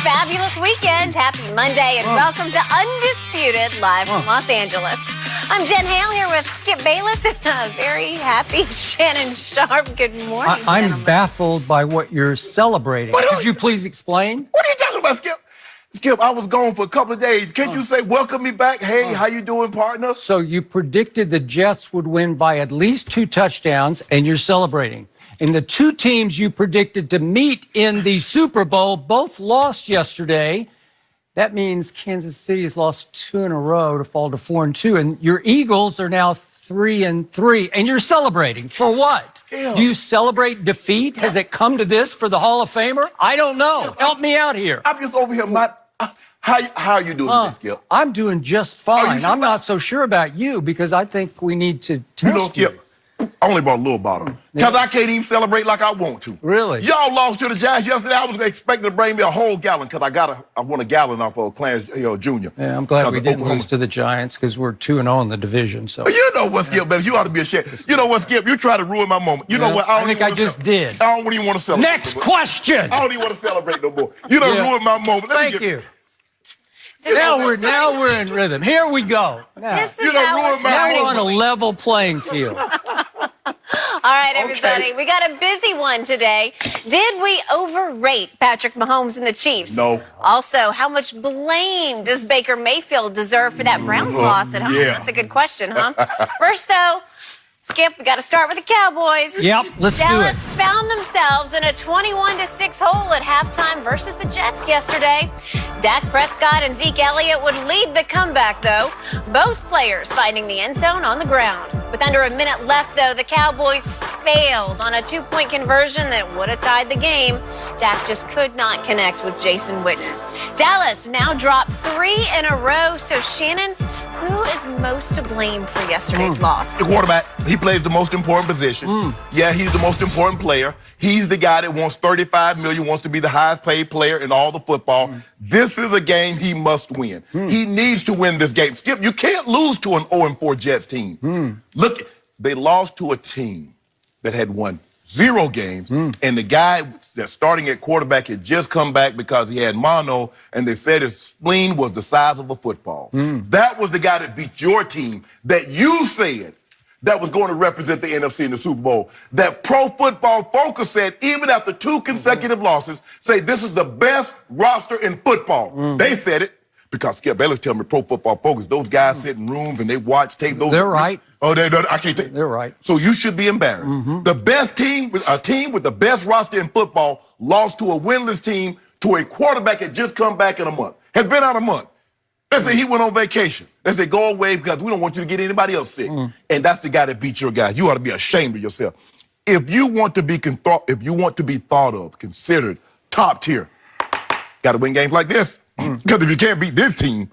fabulous weekend. Happy Monday and welcome to Undisputed live from Los Angeles. I'm Jen Hale here with Skip Bayless and a very happy Shannon Sharp. Good morning, I'm baffled by what you're celebrating. Could you please explain? What are you talking about, Skip? Skip, I was gone for a couple of days. Can't you say welcome me back? Hey, how you doing, partner? So you predicted the Jets would win by at least 2 touchdowns, and you're celebrating. And the 2 teams you predicted to meet in the Super Bowl both lost yesterday. That means Kansas City has lost 2 in a row to fall to 4-2, and your Eagles are now 3-3, and you're celebrating. For what? Skip. Do you celebrate defeat? Has it come to this for the Hall of Famer? I don't know. Help me out here. I'm just over here. How are you doing today, Skip? I'm doing just fine. I'm not so sure about you because I think we need to test you. Skip, I only brought a little bottle because I can't even celebrate like I want to. Really? Y'all lost to the Giants yesterday. I was expecting to bring me a whole gallon because I want a gallon off of Clarence Jr. Yeah, I'm glad we didn't lose to the Giants because we're 2-0 in the division. So you know what, Skip, baby? You ought to be ashamed. You know what, Skip? You try to ruin my moment. You know what? I think I just did. I don't even want to celebrate. Next question. I don't even want to celebrate no more. You don't ruin my moment. Thank you. Now we're in rhythm. Here we go. Now we're on a level playing field. All right, everybody. We got a busy one today. Did we overrate Patrick Mahomes and the Chiefs? No. Also, how much blame does Baker Mayfield deserve for that Browns loss at home? Yeah. That's a good question, huh? First, though, Skip, we got to start with the Cowboys. Yep, let's do it. Dallas found themselves in a 21-6 hole at halftime versus the Jets yesterday. Dak Prescott and Zeke Elliott would lead the comeback, though. Both players finding the end zone on the ground. With under a minute left, though, the Cowboys failed on a 2-point conversion that would have tied the game. Dak just could not connect with Jason Witten. Dallas now dropped 3 in a row. So, Shannon, who is most to blame for yesterday's loss? The quarterback. He plays the most important position. Yeah, he's the most important player. He's the guy that wants $35 million, wants to be the highest paid player in all the football. This is a game he must win. He needs to win this game. Skip, you can't lose to an 0-4 Jets team. Look, they lost to a team that had won 0 games, and the guy that's starting at quarterback had just come back because he had mono, and they said his spleen was the size of a football. That was the guy that beat your team that you said that was going to represent the NFC in the Super Bowl. That Pro Football Focus said, even after 2 consecutive losses, say this is the best roster in football. They said it because Skip Bayless tell me Pro Football Focus, those guys sit in rooms and they watch tape. They're right. Oh, I can't take. They're right. So you should be embarrassed. The best team, a team with the best roster in football, lost to a winless team to a quarterback that just come back in a month. Has been out a month. They say he went on vacation. They say go away because we don't want you to get anybody else sick. And that's the guy that beat your guy. You ought to be ashamed of yourself. If you want to be thought of, considered top tier, got to win games like this. Because if you can't beat this team,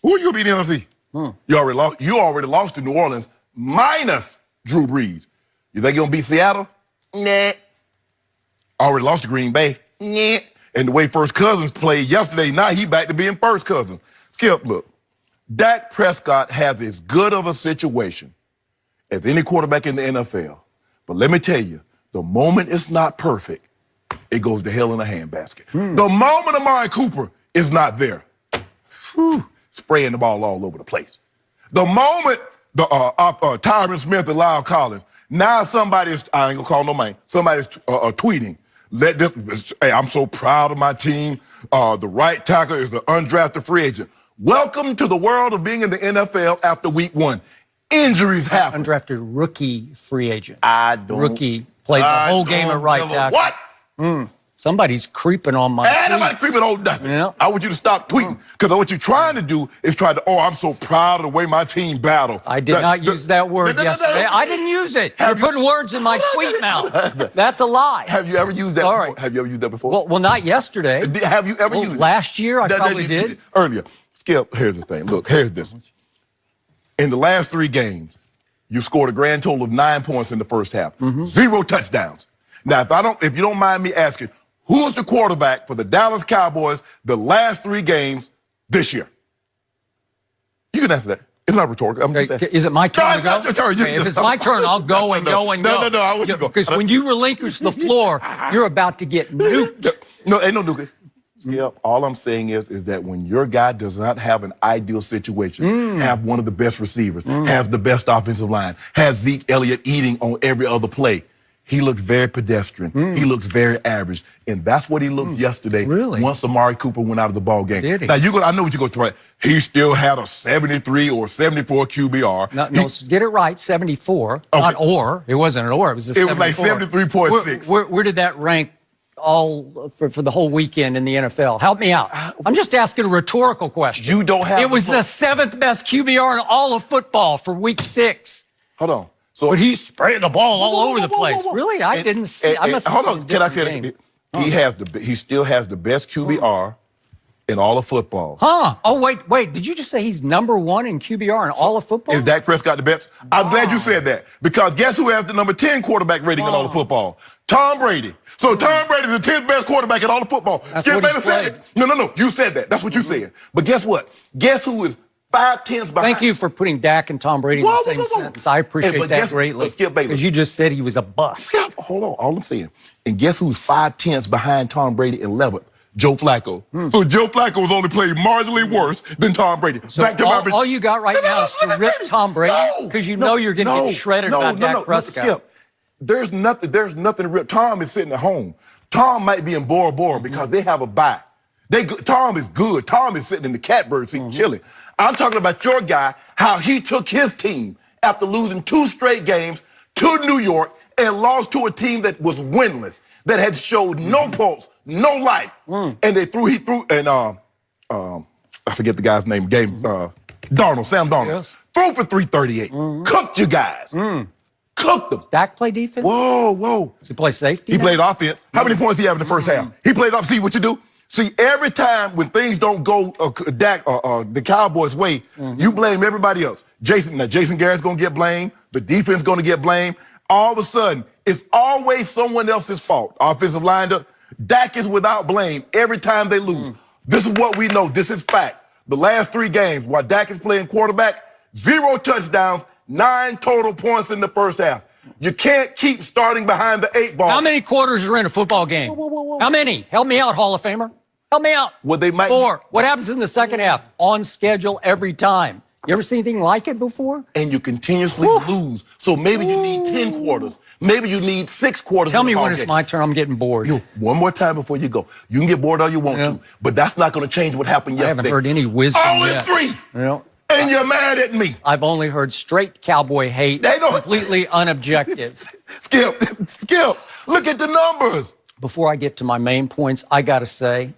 who are you going to beat in the NFC? You already lost to New Orleans minus Drew Brees. You think you're going to beat Seattle? Nah. Already lost to Green Bay? Nah. And the way First Cousins played yesterday, now he back to being First Cousin. Skip, look, Dak Prescott has as good of a situation as any quarterback in the NFL. But let me tell you, the moment it's not perfect, it goes to hell in a handbasket. The moment Amari Cooper is not there, spraying the ball all over the place. The moment Tyron Smith and Lyle Collins, now somebody's, I ain't gonna call no man, somebody's tweeting, hey, I'm so proud of my team. The right tackle is the undrafted free agent. Welcome to the world of being in the NFL after week 1. Injuries happen. Undrafted rookie free agent. Rookie played the whole game at right tackle. What? Somebody's creeping on my tweets. Nobody's creeping on nothing. Yeah. I want you to stop tweeting. Because what you're trying to do is I'm so proud of the way my team battled. I did not use that word yesterday. I didn't use it. You're putting words in my tweet mouth. That's a lie. Have you ever used that before? Have you ever used that before? Well, not yesterday. Have you ever used it? Last year, I probably did. Earlier. Skip, here's the thing. Look, here's this. In the last 3 games, you scored a grand total of 9 points in the first half. 0 touchdowns. Now, if you don't mind me asking, who is the quarterback for the Dallas Cowboys the last 3 games this year? You can answer that. It's not rhetorical. I'm just saying. Is it my turn to go? If it's my turn, I'll go and go and go. No, I want you to go. Because when you relinquish the floor, you're about to get nuked. No, ain't no nuking. Skip, all I'm saying is that when your guy does not have an ideal situation, have one of the best receivers, have the best offensive line, has Zeke Elliott eating on every other play, he looks very pedestrian. He looks very average. And that's what he looked yesterday once Amari Cooper went out of the ball game. Did he? Now, I know what you're going to throw at. He still had a 73 or 74 QBR. No, get it right, 74, not or. It wasn't an or, it was a 74. It was like 73.6. Where did that rank all for the whole weekend in the NFL? Help me out. I'm just asking a rhetorical question. You don't have It was the 7th best QBR in all of football for week 6. Hold on. So, but he's spraying the ball all over the place. Really? I didn't see. I must have hold on. Can I finish? He still has the best QBR in all of football. Huh? Oh, wait. Did you just say he's number 1 in QBR in all of football? Is Dak Prescott the best? I'm glad you said that, because guess who has the number 10 quarterback rating in all of football? Tom Brady. So Tom Brady is the 10th best quarterback in all of football. That's what he's said it. No. You said that. That's what you said. But guess what? Guess who is 5/10 behind? Thank you for putting Dak and Tom Brady in the same sentence. I appreciate that greatly. Because you just said he was a bust. Hold on. All I'm saying. And guess who's 5/10 behind Tom Brady in 11th? Joe Flacco. So Joe Flacco has only played marginally worse than Tom Brady. So all you got right now is to rip Tom Brady? Because you know you're going to get shredded about Dak Prescott. Skip. There's nothing to rip. Tom is sitting at home. Tom might be in Bora Bora because they have a bye. Tom is good. Tom is sitting in the catbird seat chilling. I'm talking about your guy, how he took his team after losing 2 straight games to New York and lost to a team that was winless, that had showed no pulse, no life. And he threw, and I forget the guy's name, Sam Darnold, threw for 338. Cooked you guys. Cooked them. Dak play defense? Whoa. Does he play safety? He played offense. How many points did he have in the first half? He played off. See what you do? See, every time when things don't go the Cowboys' way, you blame everybody else. Jason Garrett's going to get blamed. The defense going to get blamed. All of a sudden, it's always someone else's fault. Offensive line, Dak is without blame every time they lose. This is what we know. This is fact. The last 3 games, while Dak is playing quarterback, 0 touchdowns, 9 total points in the first half. You can't keep starting behind the 8 ball. How many quarters are in a football game? Whoa. How many? Help me out, Hall of Famer. Help me out. Well, they might. 4. What happens in the second half? On schedule every time. You ever seen anything like it before? And you continuously lose. So maybe you need 10 quarters. Maybe you need 6 quarters. Tell me when it's my turn. I'm getting bored. One more time before you go. You can get bored all you want to, but that's not going to change what happened yesterday. I haven't heard any wisdom yet. 3. And you're mad at me. I've only heard straight cowboy hate, completely unobjective. Skip, look at the numbers. Before I get to my main points, I got to say,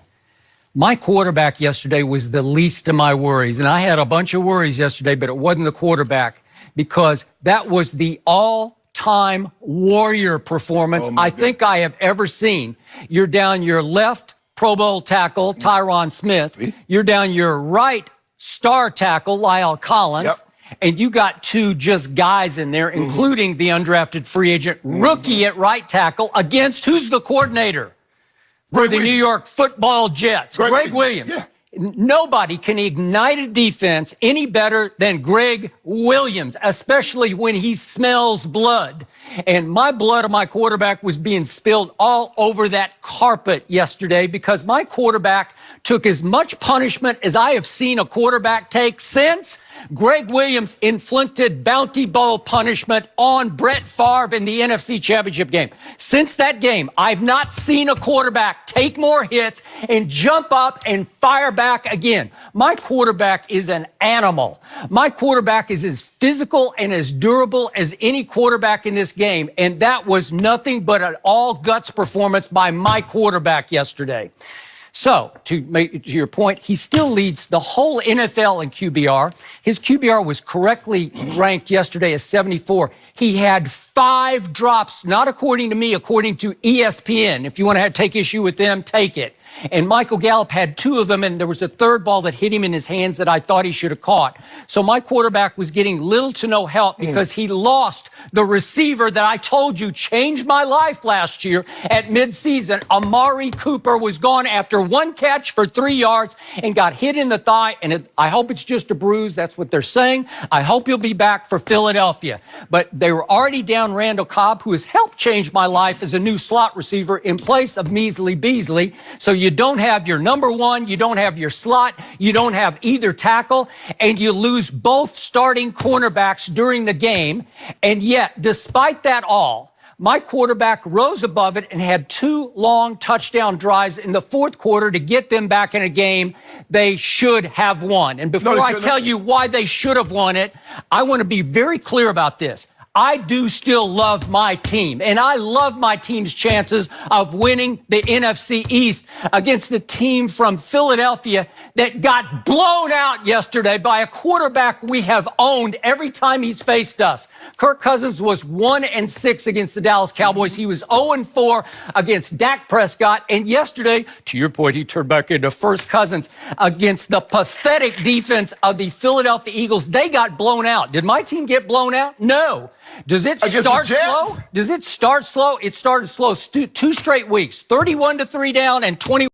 my quarterback yesterday was the least of my worries. And I had a bunch of worries yesterday, but it wasn't the quarterback, because that was the all-time warrior performance I think I have ever seen. You're down your left Pro Bowl tackle, Tyron Smith. You're down your right star tackle, Lyle Collins. And you got 2 just guys in there, including the undrafted free agent rookie at right tackle, against who's the coordinator for the New York Football Jets? Greg Williams. Nobody can ignite a defense any better than Greg Williams, especially when he smells blood. And my blood of my quarterback was being spilled all over that carpet yesterday, because my quarterback took as much punishment as I have seen a quarterback take since Greg Williams inflicted bounty bowl punishment on Brett Favre in the NFC Championship game. Since that game, I've not seen a quarterback take more hits and jump up and fire back again. My quarterback is an animal. My quarterback is as physical and as durable as any quarterback in this game, and that was nothing but an all-guts performance by my quarterback yesterday. So, to your point, he still leads the whole NFL in QBR. His QBR was correctly ranked yesterday as 74. He had 5 drops, not according to me, according to ESPN. If you want to take issue with them, take it. And Michael Gallup had 2 of them, and there was a 3rd ball that hit him in his hands that I thought he should have caught. So my quarterback was getting little to no help because he lost the receiver that I told you changed my life last year at midseason. Amari Cooper was gone after 1 catch for 3 yards and got hit in the thigh, and I hope it's just a bruise. That's what they're saying. I hope he'll be back for Philadelphia. But they were already down Randall Cobb, who has helped change my life as a new slot receiver in place of Measly Beasley. So you don't have your number one, you don't have your slot, you don't have either tackle, and you lose both starting cornerbacks during the game. And yet, despite that all, my quarterback rose above it and had 2 long touchdown drives in the fourth quarter to get them back in a game they should have won. And before I tell you why they should have won it, I want to be very clear about this. I do still love my team, and I love my team's chances of winning the NFC East against a team from Philadelphia that got blown out yesterday by a quarterback we have owned every time he's faced us. Kirk Cousins was 1-6 against the Dallas Cowboys. He was 0-4 against Dak Prescott, and yesterday, to your point, he turned back into First Cousins against the pathetic defense of the Philadelphia Eagles. They got blown out. Did my team get blown out? No. Does it start slow? Does it start slow? It started slow. 2 straight weeks, 31 to 3 down and 20.